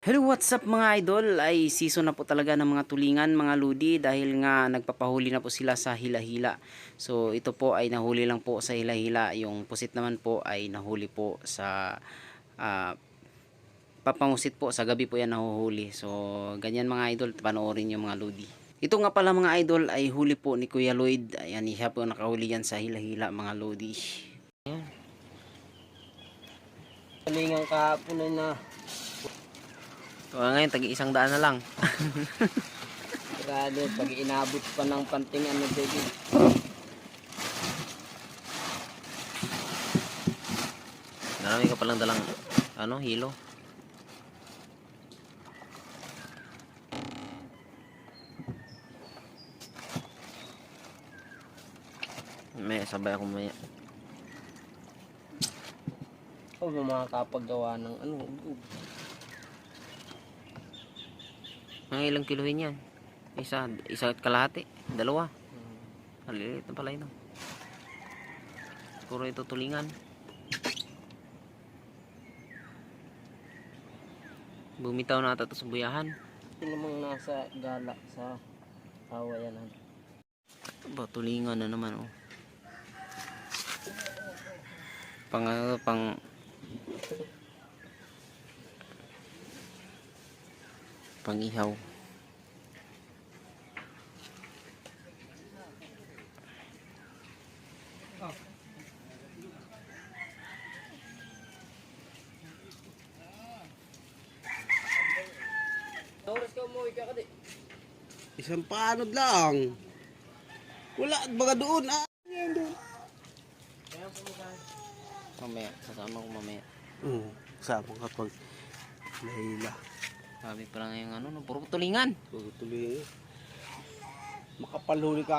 Hello, what's up mga idol? Ay season na po talaga ng mga tulingan, mga ludi, dahil nga nagpapahuli na po sila sa hila-hila. So ito po ay nahuli lang po sa hila-hila. Yung pusit naman po ay nahuli po sa papangusit po. Sa gabi po yan nahuhuli. So ganyan mga idol, panoorin yung mga ludi. Ito nga pala mga idol ay huli po ni Kuya Lloyd. Ayan, siya po nakahuli yan sa hila-hila mga ludi. Tulingan kahapon na So ngayon, tagi-100 na lang. grabe pag inabot pa ng pantingan na baby. Marami ka palang dalang hilo. May sabay ako maya. O makakapagawa ng Mga ilang kilohin yan? Isa at kalahati, dalawa. Maliliit na pala ito. Puro ito tulingan. Bumitaw na ata ito sa buyahan. Ito namang nasa gala sa kawayan. Ba, tulingan na naman oh. Pangihaw. Oras ka umuwi ka kadi. Isang paanod lang. Wala, baga doon. Yan doon. Mamaya, sasama ko mamaya. Sama ka pag nahila. Sabi pa lang yung puro tulingan. Tuloy. Makapalhuli ka.